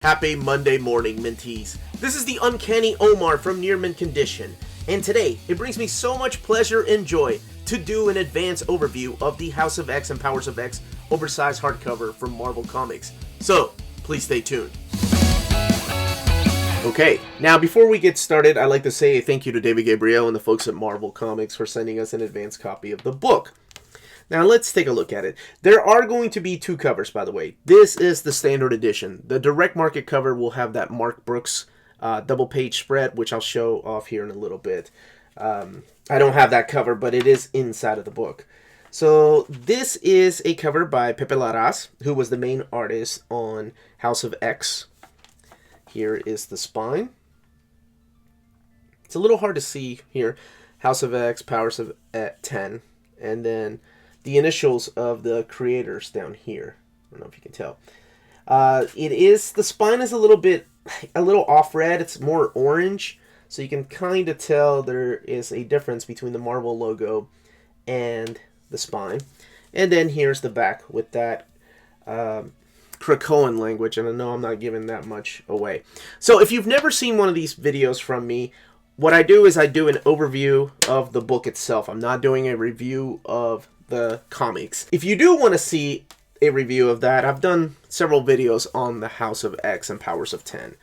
Happy Monday morning, Minties. This is the Uncanny Omar from Near Mint Condition, and today it brings me so much pleasure and joy to do an advanced overview of the House of X and Powers of X oversized hardcover from Marvel Comics. So, please stay tuned. Okay, now before we get started, I'd like to say thank you to David Gabriel and the folks at Marvel Comics for sending us an advanced copy of the book. Now let's take a look at it. There are going to be two covers, by the way. This is the standard edition. The direct market cover will have that Mark Brooks double page spread, which I'll show off here in a little bit. I don't have that cover, but it is inside of the book. So this is a cover by Pepe Larraz, who was the main artist on House of X. Here is the spine. It's a little hard to see here. House of X, Powers of 10, and then the initials of the creators down here. I don't know if you can tell. The spine is a little off red. It's more orange, so you can kind of tell there is a difference between the Marvel logo and the spine. And then here's the back with that Krakoan language, and I know I'm not giving that much away. So if you've never seen one of these videos from me, what I do is I do an overview of the book itself. I'm not doing a review of the comics. If you do want to see a review of that, I've done several videos on the House of X and Powers of 10.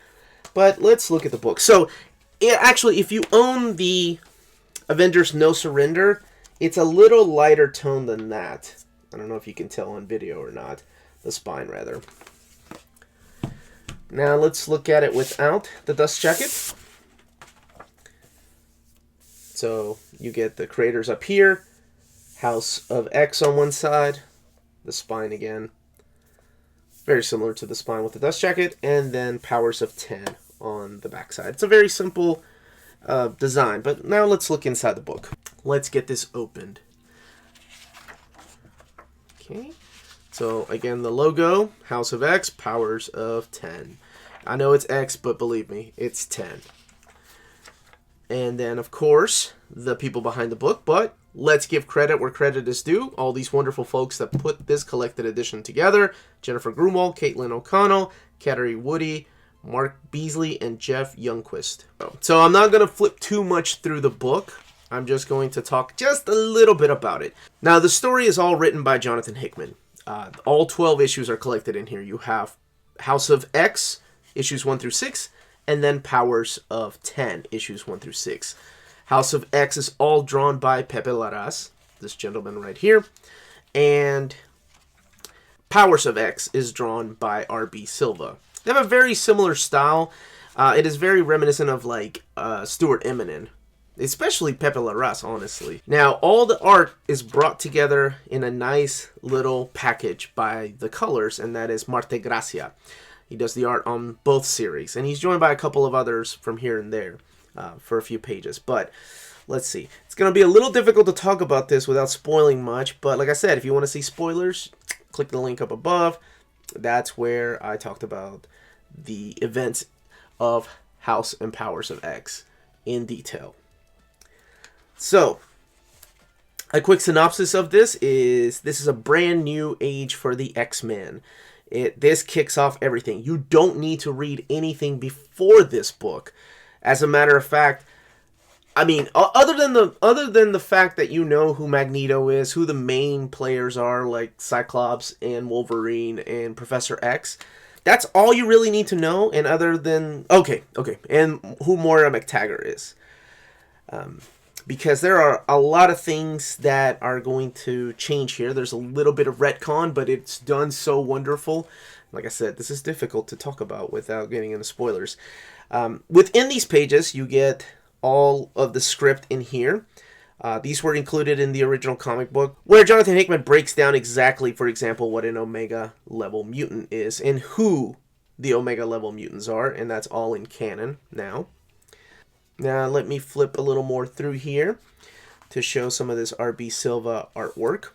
But let's look at the book. So, actually, if you own the Avengers No Surrender, it's a little lighter tone than that. I don't know if you can tell on video or not. The spine, rather. Now, let's look at it without the dust jacket. So, you get the creators up here. House of X on one side, the spine again, very similar to the spine with the dust jacket, and then Powers of 10 on the back side. It's a very simple design, but now let's look inside the book. Let's get this opened. Okay, so again, the logo, House of X, Powers of 10. I know it's X, but believe me, it's 10. And then, of course, the people behind the book, but let's give credit where credit is due. All these wonderful folks that put this collected edition together. Jennifer Grunwald, Caitlin O'Connell, Kateri Woody, Mark Beasley, and Jeff Youngquist. So I'm not going to flip too much through the book. I'm just going to talk just a little bit about it. Now, the story is all written by Jonathan Hickman. All 12 issues are collected in here. You have House of X, issues 1 through 6, and then Powers of 10, issues 1 through 6. House of X is all drawn by Pepe Larraz, this gentleman right here. And Powers of X is drawn by R.B. Silva. They have a very similar style. It is very reminiscent of like Stuart Eminem, especially Pepe Larraz, honestly. Now, all the art is brought together in a nice little package by the colors, and that is Marte Gracia. He does the art on both series, and he's joined by a couple of others from here and there for a few pages. But let's see. It's going to be a little difficult to talk about this without spoiling much, but like I said, if you want to see spoilers, click the link up above. That's where I talked about the events of House and Powers of X in detail. So, a quick synopsis of this is a brand new age for the X-Men. This kicks off everything. You don't need to read anything before this book. As a matter of fact, I mean, other than the fact that you know who Magneto is, who the main players are, like Cyclops and Wolverine and Professor X, that's all you really need to know. And other than and who Moira McTaggart is, because there are a lot of things that are going to change here. There's a little bit of retcon, but it's done so wonderful. Like I said, this is difficult to talk about without getting into spoilers. Within these pages, you get all of the script in here. These were included in the original comic book, where Jonathan Hickman breaks down exactly, for example, what an Omega level mutant is and who the Omega level mutants are, and that's all in canon now. Now let me flip a little more through here to show some of this R.B. Silva artwork.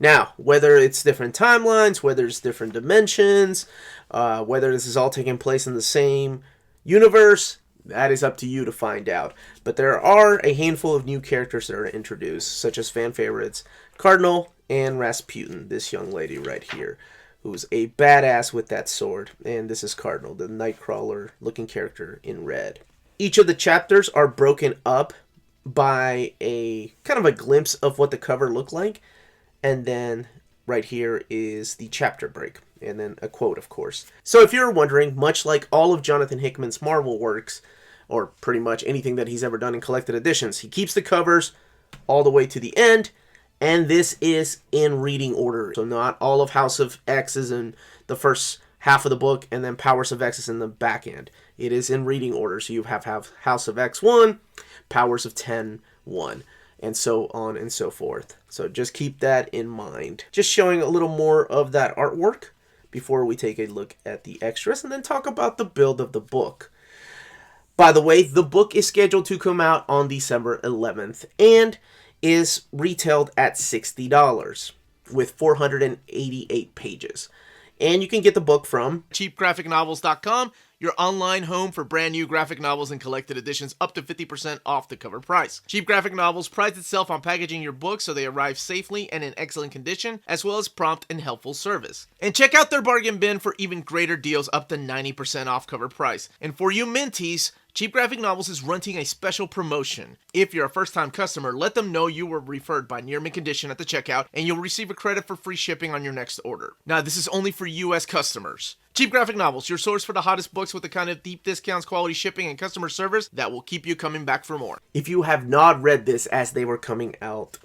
Now, whether it's different timelines, whether it's different dimensions, whether this is all taking place in the same universe, that is up to you to find out. But there are a handful of new characters that are introduced, such as fan favorites Cardinal and Rasputin, this young lady right here, who's a badass with that sword. And this is Cardinal, the Nightcrawler looking character in red. Each of the chapters are broken up by a kind of a glimpse of what the cover looked like. And then right here is the chapter break. And then a quote, of course. So if you're wondering, much like all of Jonathan Hickman's Marvel works, or pretty much anything that he's ever done in collected editions, he keeps the covers all the way to the end. And this is in reading order. So not all of House of X is in the first half of the book, and then Powers of X is in the back end. It is in reading order. So you have House of X 1, Powers of 10 1, and so on and so forth. So just keep that in mind. Just showing a little more of that artwork before we take a look at the extras and then talk about the build of the book. By the way, the book is scheduled to come out on December 11th and is retailed at $60 with 488 pages. And you can get the book from cheapgraphicnovels.com, your online home for brand new graphic novels and collected editions up to 50% off the cover price. Cheap Graphic Novels prides itself on packaging your books so they arrive safely and in excellent condition, as well as prompt and helpful service. And check out their bargain bin for even greater deals up to 90% off cover price. And for you minties, Cheap Graphic Novels is running a special promotion. If you're a first-time customer, let them know you were referred by Near Mint Condition at the checkout, and you'll receive a credit for free shipping on your next order. Now, this is only for U.S. customers. Cheap Graphic Novels, your source for the hottest books with the kind of deep discounts, quality shipping, and customer service that will keep you coming back for more. If you have not read this as they were coming out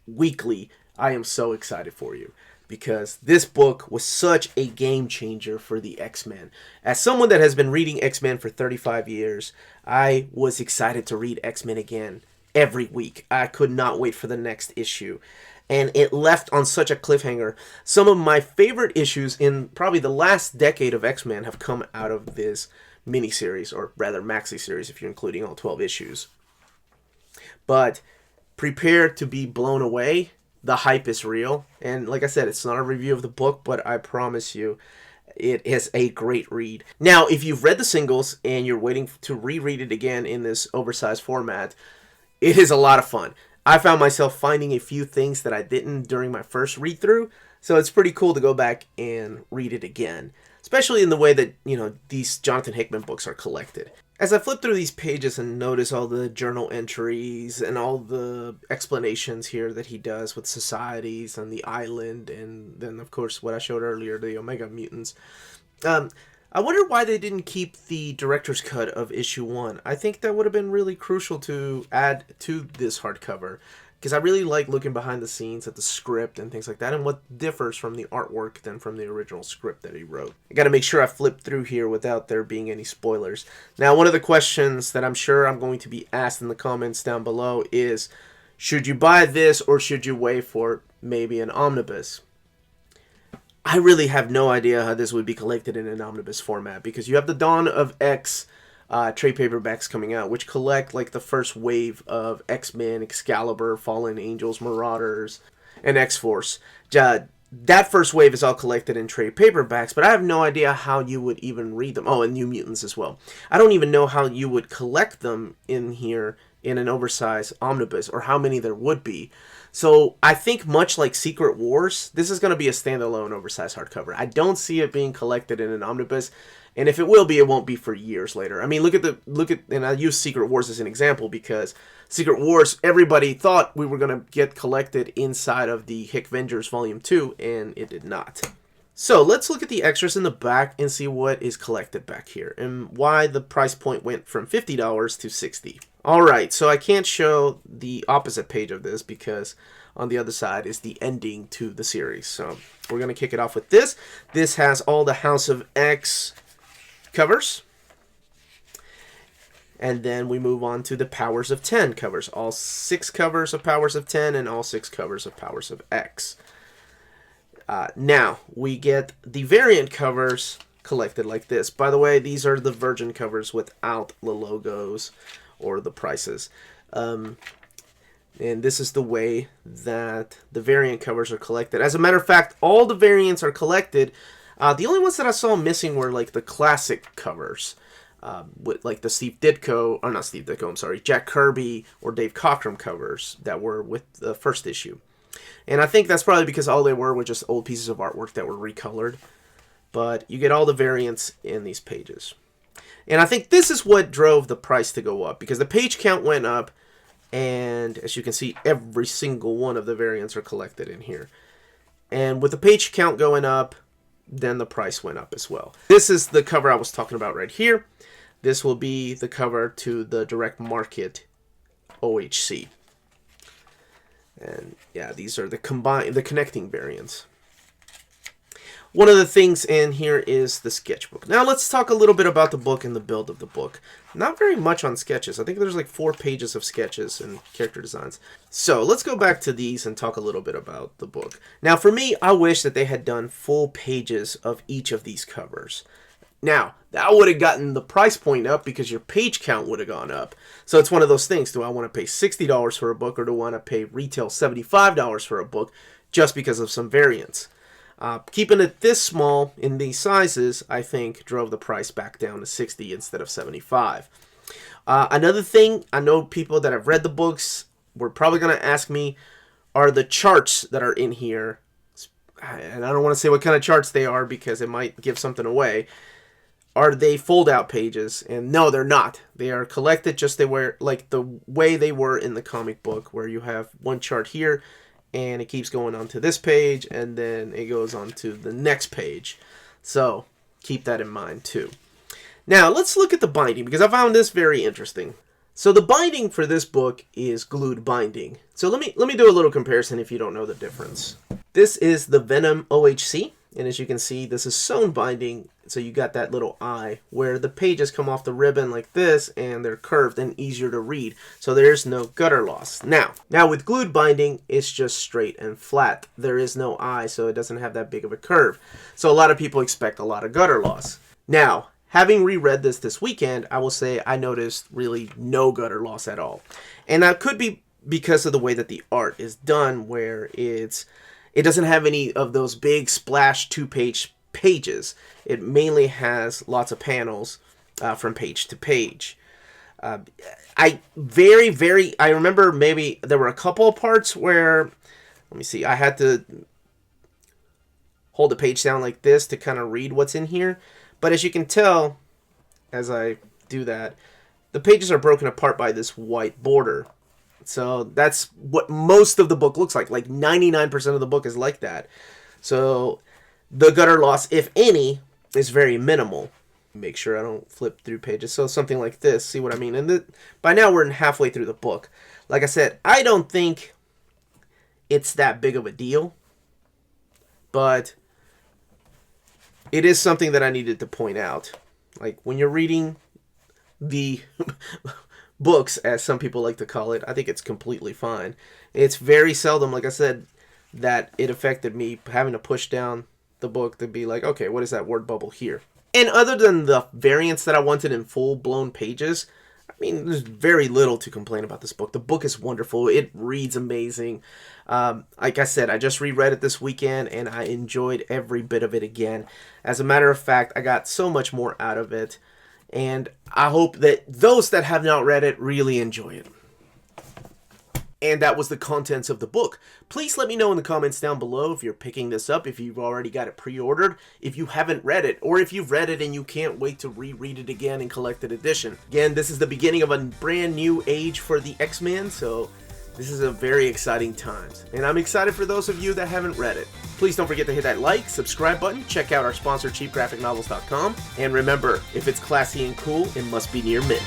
weekly, I am so excited for you, because this book was such a game changer for the X-Men. As someone that has been reading X-Men for 35 years, I was excited to read X-Men again every week. I could not wait for the next issue. And it left on such a cliffhanger. Some of my favorite issues in probably the last decade of X-Men have come out of this miniseries, or rather maxi series if you're including all 12 issues. But prepare to be blown away. The hype is real. And like I said, it's not a review of the book, but I promise you, it is a great read. Now, if you've read the singles and you're waiting to reread it again in this oversized format, it is a lot of fun. I found myself finding a few things that I didn't during my first read-through, so it's pretty cool to go back and read it again, especially in the way that, these Jonathan Hickman books are collected. As I flip through these pages and notice all the journal entries and all the explanations here that he does with societies and the island, and then, of course, what I showed earlier, the Omega Mutants, I wonder why they didn't keep the director's cut of issue 1. I think that would have been really crucial to add to this hardcover, because I really like looking behind the scenes at the script and things like that, and what differs from the artwork than from the original script that he wrote. I gotta make sure I flip through here without there being any spoilers. Now, one of the questions that I'm sure I'm going to be asked in the comments down below is, should you buy this or should you wait for maybe an omnibus? I really have no idea how this would be collected in an omnibus format, because you have the Dawn of X trade paperbacks coming out, which collect like the first wave of X-Men, Excalibur, Fallen Angels, Marauders, and X-Force. That first wave is all collected in trade paperbacks, but I have no idea how you would even read them. Oh, and New Mutants as well. I don't even know how you would collect them in here in an oversized omnibus, or how many there would be. So I think much like Secret Wars, this is going to be a standalone oversized hardcover. I don't see it being collected in an omnibus, and if it will be, it won't be for years later. I mean, look at, and I use Secret Wars as an example because Secret Wars, everybody thought we were going to get collected inside of the Hickvengers Volume 2, and it did not. So let's look at the extras in the back and see what is collected back here, and why the price point went from $50 to $60. Alright, so I can't show the opposite page of this because on the other side is the ending to the series. So we're going to kick it off with this. This has all the House of X covers. And then we move on to the Powers of 10 covers. All 6 covers of Powers of 10 and all 6 covers of Powers of X. Now, we get the variant covers collected like this. By the way, these are the virgin covers without the logos or the prices. And this is the way that the variant covers are collected. As a matter of fact, all the variants are collected. The only ones that I saw missing were like the classic covers. With like the Jack Kirby or Dave Cockrum covers that were with the first issue. And I think that's probably because all they were just old pieces of artwork that were recolored. But you get all the variants in these pages. And I think this is what drove the price to go up, because the page count went up, and as you can see, every single one of the variants are collected in here. And with the page count going up, then the price went up as well. This is the cover I was talking about right here. This will be the cover to the direct market OHC. And yeah, these are the connecting variants. One of the things in here is the sketchbook. Now let's talk a little bit about the book and the build of the book. Not very much on sketches. I think there's like 4 pages of sketches and character designs. So let's go back to these and talk a little bit about the book. Now for me, I wish that they had done full pages of each of these covers. Now, that would have gotten the price point up because your page count would have gone up. So it's one of those things. Do I want to pay $60 for a book, or do I want to pay retail $75 for a book just because of some variants? Keeping it this small in these sizes, I think, drove the price back down to $60 instead of $75. Another thing, I know people that have read the books were probably going to ask me, are the charts that are in here, and I don't want to say what kind of charts they are because it might give something away, are they fold-out pages? And no, they're not. They are collected just like the way they were in the comic book, where you have one chart here, and it keeps going on to this page, and then it goes on to the next page. So keep that in mind too. Now let's look at the binding, because I found this very interesting. So the binding for this book is glued binding. So let me do a little comparison if you don't know the difference. This is the Venom OHC, and as you can see, this is sewn binding. So you got that little eye where the pages come off the ribbon like this, and they're curved and easier to read. So there's no gutter loss. Now with glued binding, it's just straight and flat. There is no eye, so it doesn't have that big of a curve. So a lot of people expect a lot of gutter loss. Now, having reread this weekend, I will say I noticed really no gutter loss at all. And that could be because of the way that the art is done, where it doesn't have any of those big splash 2-page pages. It mainly has lots of panels from page to page. I remember maybe there were a couple of parts where, let me see, I had to hold the page down like this to kind of read what's in here. But as you can tell, as I do that, the pages are broken apart by this white border. So that's what most of the book looks like. Like 99% of the book is like that. So the gutter loss, if any, is very minimal. Make sure I don't flip through pages. So something like this, see what I mean? And by now we're halfway through the book. Like I said, I don't think it's that big of a deal. But it is something that I needed to point out. Like when you're reading the books, as some people like to call it, I think it's completely fine. It's very seldom, like I said, that it affected me having to push down the book to be like, okay, what is that word bubble here? And other than the variants that I wanted in full-blown pages, I mean, there's very little to complain about this book. The book is wonderful. It reads amazing. Like I said, I just reread it this weekend, and I enjoyed every bit of it again. As a matter of fact, I got so much more out of it. And I hope that those that have not read it really enjoy it. And that was the contents of the book. Please let me know in the comments down below if you're picking this up, if you've already got it pre-ordered, if you haven't read it, or if you've read it and you can't wait to reread it again in collected edition. Again, this is the beginning of a brand new age for the X-Men, so this is a very exciting time. And I'm excited for those of you that haven't read it. Please don't forget to hit that like, subscribe button, check out our sponsor, cheapgraphicnovels.com, and remember, if it's classy and cool, it must be near mint.